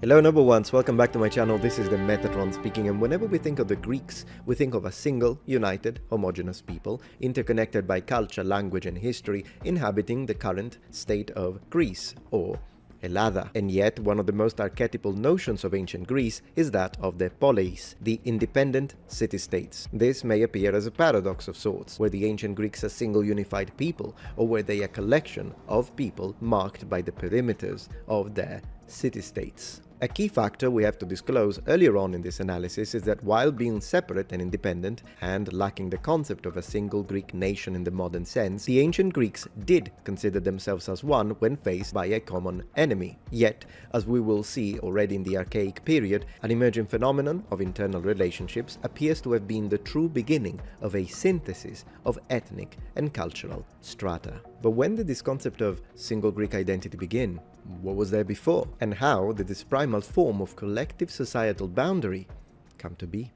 Hello number ones, welcome back to my channel. This is the Metatron speaking, and whenever we think of the Greeks, we think of a single, united, homogeneous people, interconnected by culture, language and history, inhabiting the current state of Greece, or Ελλάδα. And yet, one of the most archetypal notions of ancient Greece is that of the polis, the independent city-states. This may appear as a paradox of sorts. Were the ancient Greeks a single unified people, or were they a collection of people marked by the perimeters of their city-states? A key factor we have to disclose earlier on in this analysis is that while being separate and independent, and lacking the concept of a single Greek nation in the modern sense, the ancient Greeks did consider themselves as one when faced by a common enemy. Yet, as we will see already in the archaic period, an emerging phenomenon of internal relationships appears to have been the true beginning of a synthesis of ethnic and cultural strata. But when did this concept of single Greek identity begin? What was there before? And how did this primal form of collective societal boundary come to be?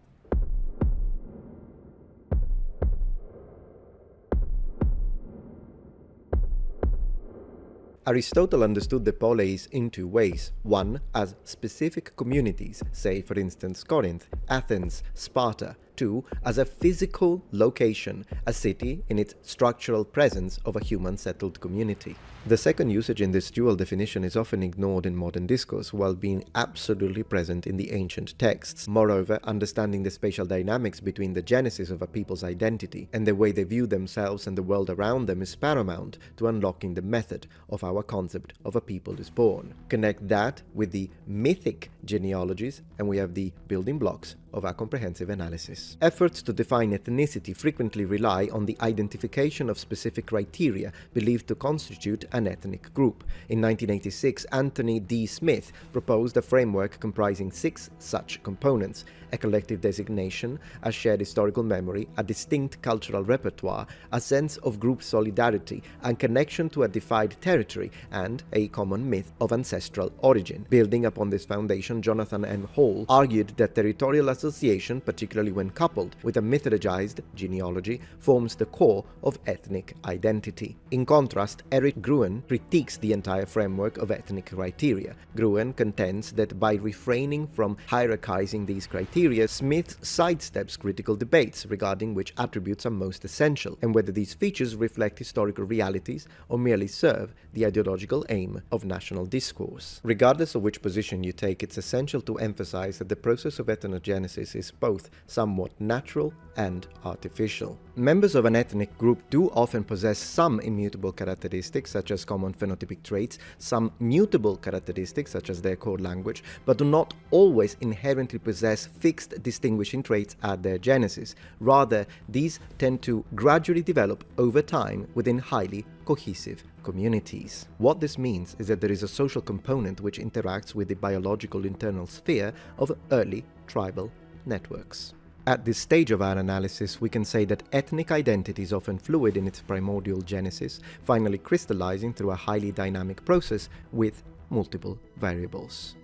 Aristotle understood the polis in two ways. One, as specific communities, say for instance Corinth, Athens, Sparta. Two, as a physical location, a city in its structural presence of a human settled community. The second usage in this dual definition is often ignored in modern discourse while being absolutely present in the ancient texts. Moreover, understanding the spatial dynamics between the genesis of a people's identity and the way they view themselves and the world around them is paramount to unlocking the method of our concept of a people is born. Connect that with the mythic genealogies and we have the building blocks of our comprehensive analysis. Efforts to define ethnicity frequently rely on the identification of specific criteria believed to constitute an ethnic group. In 1986, Anthony D. Smith proposed a framework comprising 6 such components: a collective designation, a shared historical memory, a distinct cultural repertoire, a sense of group solidarity, and connection to a defined territory, and a common myth of ancestral origin. Building upon this foundation, Jonathan M. Hall argued that territorial association, particularly when coupled with a mythologized genealogy, forms the core of ethnic identity. In contrast, Eric Gruen critiques the entire framework of ethnic criteria. Gruen contends that by refraining from hierarchizing these criteria, Smith sidesteps critical debates regarding which attributes are most essential, and whether these features reflect historical realities or merely serve the ideological aim of national discourse. Regardless of which position you take, it's essential to emphasize that the process of ethnogenesis is both somewhat natural and artificial. Members of an ethnic group do often possess some immutable characteristics, such as common phenotypic traits, some mutable characteristics, such as their core language, but do not always inherently possess fixed distinguishing traits at their genesis. Rather, these tend to gradually develop over time within highly cohesive communities. What this means is that there is a social component which interacts with the biological internal sphere of early tribal networks. At this stage of our analysis, we can say that ethnic identity is often fluid in its primordial genesis, finally crystallizing through a highly dynamic process with multiple variables.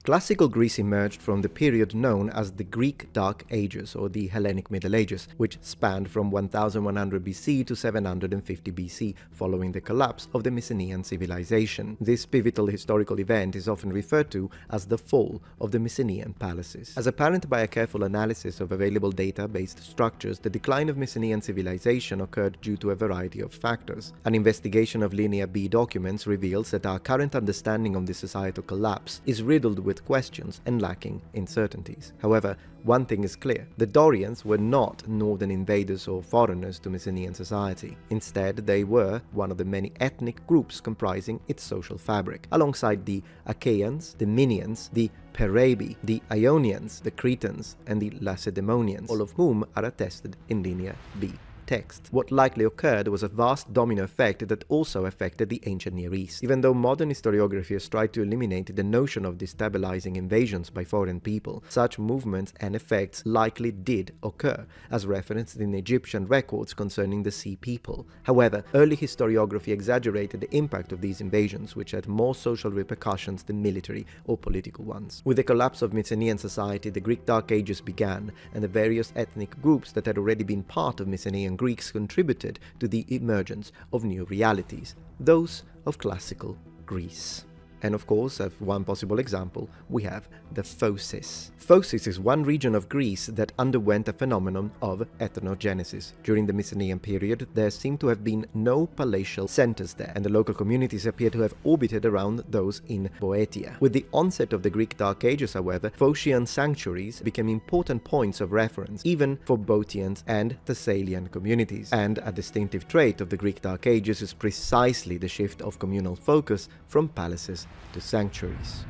Classical Greece emerged from the period known as the Greek Dark Ages, or the Hellenic Middle Ages, which spanned from 1100 BC to 750 BC, following the collapse of the Mycenaean civilization. This pivotal historical event is often referred to as the fall of the Mycenaean palaces. As apparent by a careful analysis of available data-based structures, the decline of Mycenaean civilization occurred due to a variety of factors. An investigation of Linear B documents reveals that our current understanding of the societal collapse is riddled with questions and lacking in certainties. However, one thing is clear: the Dorians were not northern invaders or foreigners to Mycenaean society. Instead, they were one of the many ethnic groups comprising its social fabric, alongside the Achaeans, the Minians, the Perebi, the Ionians, the Cretans, and the Lacedaemonians, all of whom are attested in Linear B text. What likely occurred was a vast domino effect that also affected the ancient Near East. Even though modern historiography has tried to eliminate the notion of destabilizing invasions by foreign people, such movements and effects likely did occur, as referenced in Egyptian records concerning the Sea People. However, early historiography exaggerated the impact of these invasions, which had more social repercussions than military or political ones. With the collapse of Mycenaean society, the Greek Dark Ages began, and the various ethnic groups that had already been part of Mycenaean Greeks contributed to the emergence of new realities, those of classical Greece. And of course, as one possible example, we have the Phocis. Phocis is one region of Greece that underwent a phenomenon of ethnogenesis. During the Mycenaean period, there seem to have been no palatial centers there, and the local communities appear to have orbited around those in Boeotia. With the onset of the Greek Dark Ages, however, Phocian sanctuaries became important points of reference, even for Boeotian and Thessalian communities. And a distinctive trait of the Greek Dark Ages is precisely the shift of communal focus from palaces to sanctuaries.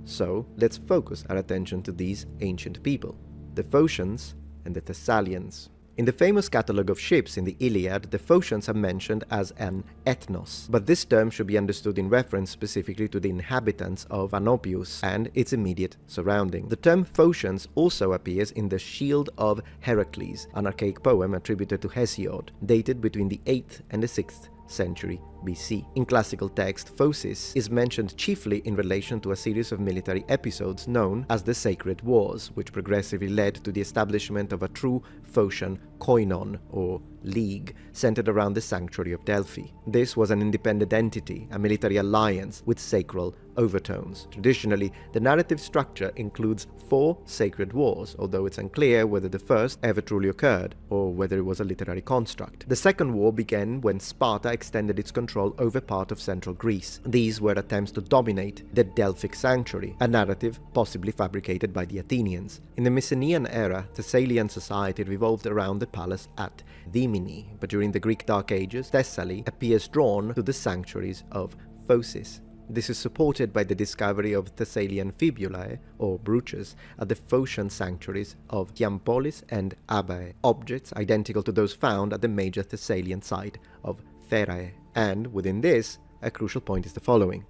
So, let's focus our attention to these ancient people, the Phocians and the Thessalians. In the famous catalogue of ships in the Iliad, the Phocians are mentioned as an ethnos, but this term should be understood in reference specifically to the inhabitants of Anopius and its immediate surrounding. The term Phocians also appears in the Shield of Heracles, an archaic poem attributed to Hesiod, dated between the 8th and the 6th century BC. In classical text, Phocis is mentioned chiefly in relation to a series of military episodes known as the Sacred Wars, which progressively led to the establishment of a true Phocian koinon, or league, centered around the sanctuary of Delphi. This was an independent entity, a military alliance with sacral overtones. Traditionally, the narrative structure includes 4 sacred wars, although it's unclear whether the first ever truly occurred, or whether it was a literary construct. The second war began when Sparta extended its control over part of central Greece. These were attempts to dominate the Delphic sanctuary, a narrative possibly fabricated by the Athenians. In the Mycenaean era, Thessalian society revolved around the palace at Dimini, but during the Greek Dark Ages, Thessaly appears drawn to the sanctuaries of Phocis. This is supported by the discovery of Thessalian fibulae, or brooches, at the Phocian sanctuaries of Hiampolis and Abae, objects identical to those found at the major Thessalian site of Therae. And within this, a crucial point is the following.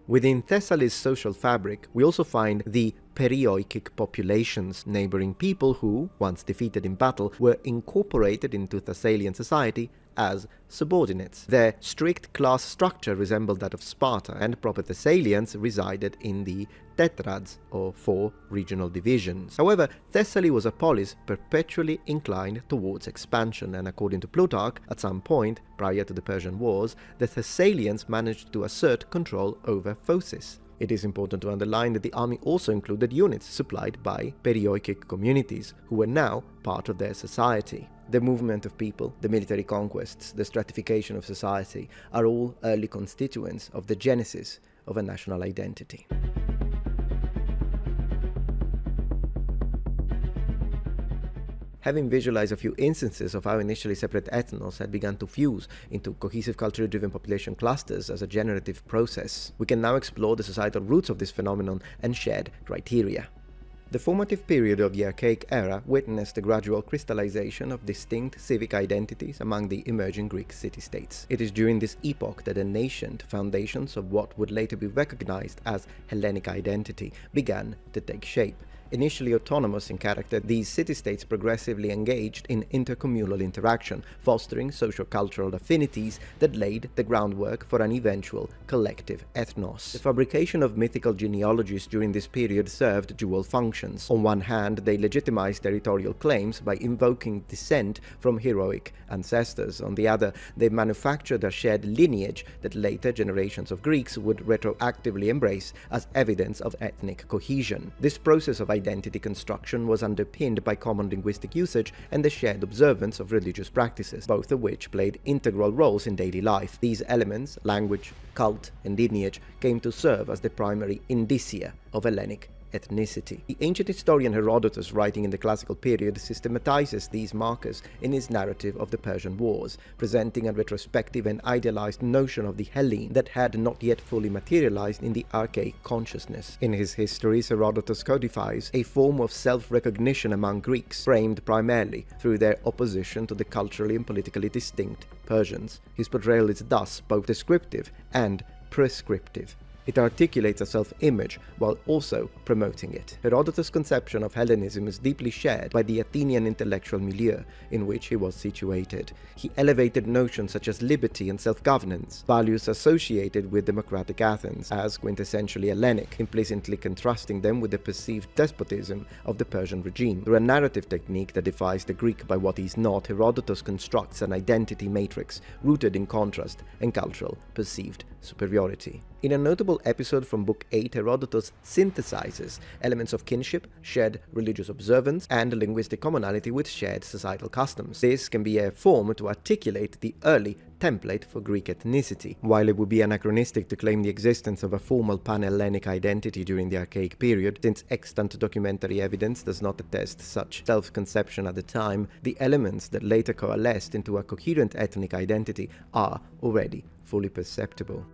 Within Thessaly's social fabric, we also find the perioikic populations, neighboring people who, once defeated in battle, were incorporated into Thessalian society as subordinates. Their strict class structure resembled that of Sparta, and proper Thessalians resided in the tetrads, or 4 regional divisions. However, Thessaly was a polis perpetually inclined towards expansion, and according to Plutarch, at some point, prior to the Persian Wars, the Thessalians managed to assert control over Phocis. It is important to underline that the army also included units supplied by perioikic communities, who were now part of their society. The movement of people, the military conquests, the stratification of society are all early constituents of the genesis of a national identity. Having visualized a few instances of how initially separate ethnos had begun to fuse into cohesive culture-driven population clusters as a generative process, we can now explore the societal roots of this phenomenon and shared criteria. The formative period of the archaic era witnessed the gradual crystallization of distinct civic identities among the emerging Greek city-states. It is during this epoch that the nascent foundations of what would later be recognized as Hellenic identity began to take shape. Initially autonomous in character, these city-states progressively engaged in intercommunal interaction, fostering socio-cultural affinities that laid the groundwork for an eventual collective ethnos. The fabrication of mythical genealogies during this period served dual functions. On one hand, they legitimized territorial claims by invoking descent from heroic ancestors. On the other, they manufactured a shared lineage that later generations of Greeks would retroactively embrace as evidence of ethnic cohesion. This process of identity construction was underpinned by common linguistic usage and the shared observance of religious practices, both of which played integral roles in daily life. These elements, language, cult, and lineage, came to serve as the primary indicia of Hellenic ethnicity. The ancient historian Herodotus, writing in the classical period, systematizes these markers in his narrative of the Persian Wars, presenting a retrospective and idealized notion of the Hellene that had not yet fully materialized in the archaic consciousness. In his histories, Herodotus codifies a form of self-recognition among Greeks, framed primarily through their opposition to the culturally and politically distinct Persians. His portrayal is thus both descriptive and prescriptive. It articulates a self-image while also promoting it. Herodotus' conception of Hellenism is deeply shared by the Athenian intellectual milieu in which he was situated. He elevated notions such as liberty and self-governance, values associated with democratic Athens, as quintessentially Hellenic, implicitly contrasting them with the perceived despotism of the Persian regime. Through a narrative technique that defies the Greek by what he is not, Herodotus constructs an identity matrix rooted in contrast and cultural perceived superiority. In a notable episode from Book 8, Herodotus synthesizes elements of kinship, shared religious observance, and linguistic commonality with shared societal customs. This can be a form to articulate the early template for Greek ethnicity. While it would be anachronistic to claim the existence of a formal pan-Hellenic identity during the Archaic period, since extant documentary evidence does not attest such self-conception at the time, the elements that later coalesced into a coherent ethnic identity are already fully perceptible.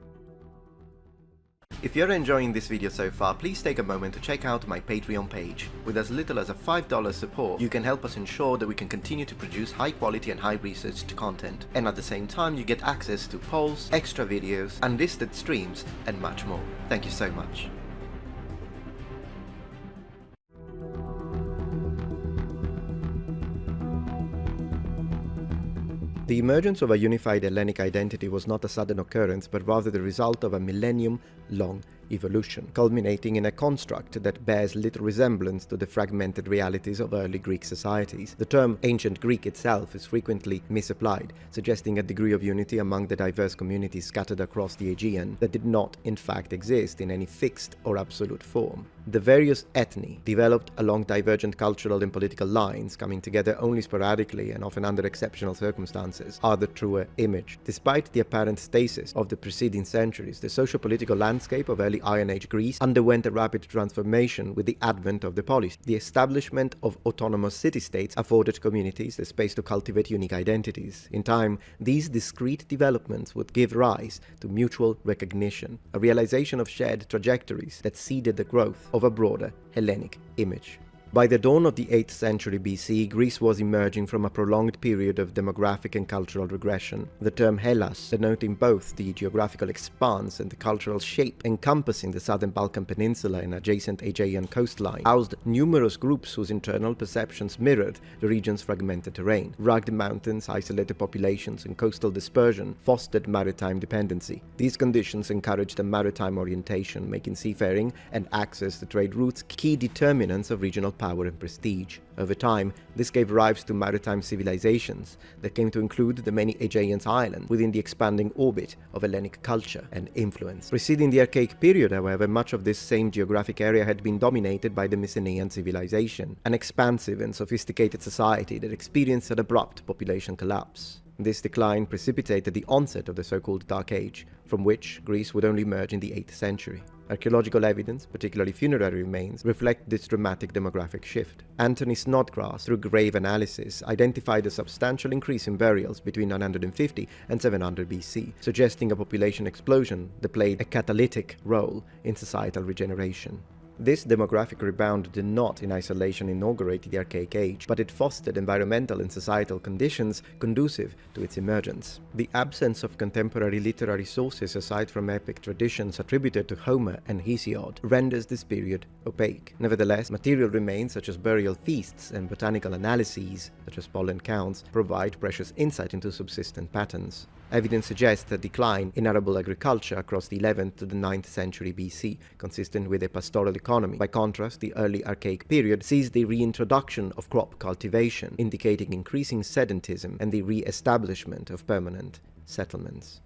If you're enjoying this video so far, please take a moment to check out my Patreon page. With as little as a $5 support, you can help us ensure that we can continue to produce high quality and high researched content. And at the same time, you get access to polls, extra videos, unlisted streams, and much more. Thank you so much. The emergence of a unified Hellenic identity was not a sudden occurrence, but rather the result of a millennium-long evolution, culminating in a construct that bears little resemblance to the fragmented realities of early Greek societies. The term ancient Greek itself is frequently misapplied, suggesting a degree of unity among the diverse communities scattered across the Aegean that did not, in fact, exist in any fixed or absolute form. The various ethni, developed along divergent cultural and political lines, coming together only sporadically and often under exceptional circumstances, are the truer image. Despite the apparent stasis of the preceding centuries, the socio-political landscape of early Iron Age Greece underwent a rapid transformation with the advent of the polis. The establishment of autonomous city-states afforded communities the space to cultivate unique identities. In time, these discrete developments would give rise to mutual recognition, a realization of shared trajectories that seeded the growth of a broader Hellenic image. By the dawn of the 8th century BC, Greece was emerging from a prolonged period of demographic and cultural regression. The term Hellas, denoting both the geographical expanse and the cultural shape encompassing the southern Balkan Peninsula and adjacent Aegean coastline, housed numerous groups whose internal perceptions mirrored the region's fragmented terrain. Rugged mountains, isolated populations, and coastal dispersion fostered maritime dependency. These conditions encouraged a maritime orientation, making seafaring and access to trade routes key determinants of regional power and prestige. Over time, this gave rise to maritime civilizations that came to include the many Aegean islands within the expanding orbit of Hellenic culture and influence. Preceding the Archaic period, however, much of this same geographic area had been dominated by the Mycenaean civilization, an expansive and sophisticated society that experienced an abrupt population collapse. This decline precipitated the onset of the so-called Dark Age, from which Greece would only emerge in the 8th century. Archaeological evidence, particularly funerary remains, reflect this dramatic demographic shift. Anthony Snodgrass, through grave analysis, identified a substantial increase in burials between 950 and 700 BC, suggesting a population explosion that played a catalytic role in societal regeneration. This demographic rebound did not in isolation inaugurate the Archaic Age, but it fostered environmental and societal conditions conducive to its emergence. The absence of contemporary literary sources aside from epic traditions attributed to Homer and Hesiod renders this period opaque. Nevertheless, material remains such as burial feasts and botanical analyses, such as pollen counts, provide precious insight into subsistent patterns. Evidence suggests a decline in arable agriculture across the 11th to the 9th century BC, consistent with a pastoral economy. By contrast, the early Archaic period sees the reintroduction of crop cultivation, indicating increasing sedentism and the re-establishment of permanent settlements.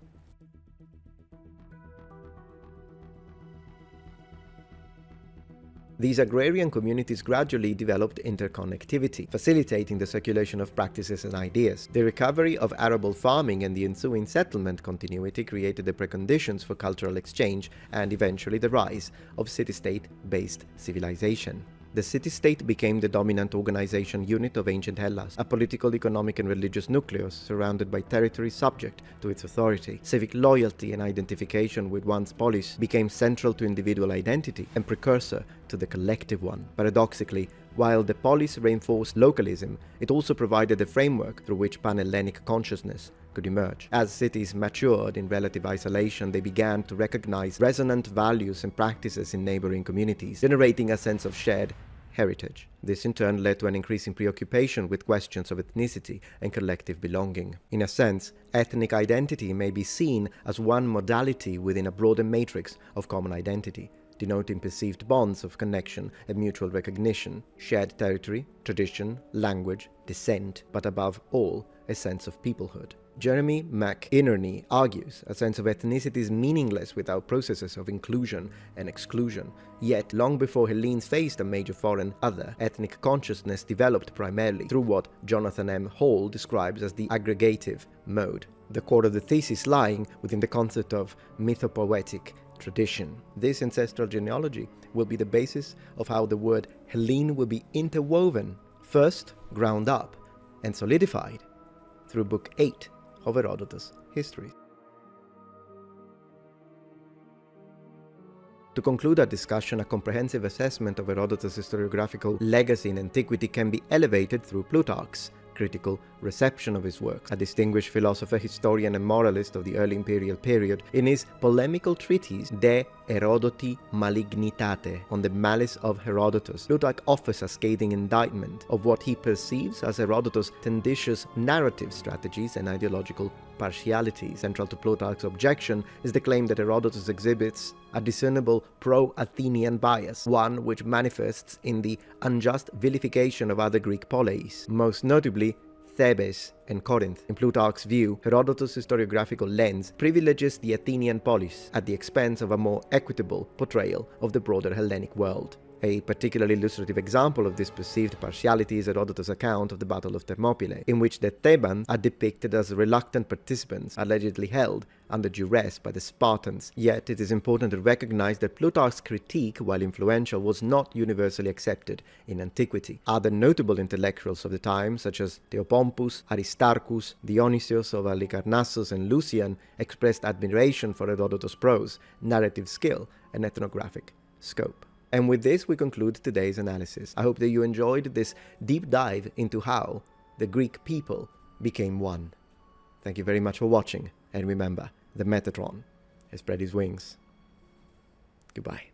These agrarian communities gradually developed interconnectivity, facilitating the circulation of practices and ideas. The recovery of arable farming and the ensuing settlement continuity created the preconditions for cultural exchange and eventually the rise of city-state-based civilization. The city-state became the dominant organization unit of ancient Hellas, a political, economic, and religious nucleus surrounded by territory subject to its authority. Civic loyalty and identification with one's polis became central to individual identity and precursor to the collective one. Paradoxically, While the polis reinforced localism, it also provided a framework through which pan-Hellenic consciousness could emerge. As cities matured in relative isolation, they began to recognize resonant values and practices in neighboring communities, generating a sense of shared heritage. This in turn led to an increasing preoccupation with questions of ethnicity and collective belonging. In a sense, ethnic identity may be seen as one modality within a broader matrix of common identity, denoting perceived bonds of connection and mutual recognition, shared territory, tradition, language, descent, but above all, a sense of peoplehood. Jeremy McInerney argues a sense of ethnicity is meaningless without processes of inclusion and exclusion. Yet, long before Hellenes faced a major foreign other, ethnic consciousness developed primarily through what Jonathan M. Hall describes as the aggregative mode, the core of the thesis lying within the concept of mythopoetic tradition. This ancestral genealogy will be the basis of how the word Hellene will be interwoven, first ground up and solidified through Book 8 of Herodotus' history. To conclude our discussion, a comprehensive assessment of Herodotus' historiographical legacy in antiquity can be elevated through Plutarch's critical reception of his works. A distinguished philosopher, historian and moralist of the early imperial period, in his polemical treatise De Herodoti Malignitate, on the malice of Herodotus, Plutarch offers a scathing indictment of what he perceives as Herodotus' tenditious narrative strategies and ideological partiality. Central to Plutarch's objection is the claim that Herodotus exhibits a discernible pro-Athenian bias, one which manifests in the unjust vilification of other Greek polis, most notably Thebes and Corinth. In Plutarch's view, Herodotus' historiographical lens privileges the Athenian polis at the expense of a more equitable portrayal of the broader Hellenic world. A particularly illustrative example of this perceived partiality is Herodotus' account of the Battle of Thermopylae, in which the Thebans are depicted as reluctant participants, allegedly held under duress by the Spartans. Yet it is important to recognize that Plutarch's critique, while influential, was not universally accepted in antiquity. Other notable intellectuals of the time, such as Theopompus, Aristarchus, Dionysius of Halicarnassus, and Lucian, expressed admiration for Herodotus' prose, narrative skill, and ethnographic scope. And with this, we conclude today's analysis. I hope that you enjoyed this deep dive into how the Greek people became one. Thank you very much for watching, and remember, the Metatron has spread his wings. Goodbye.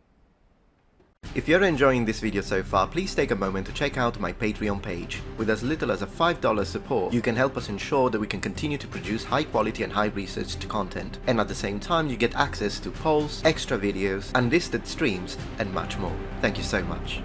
If you're enjoying this video so far, please take a moment to check out my Patreon page. With as little as a $5 support, you can help us ensure that we can continue to produce high quality and high researched content. And at the same time, you get access to polls, extra videos, unlisted streams, and much more. Thank you so much.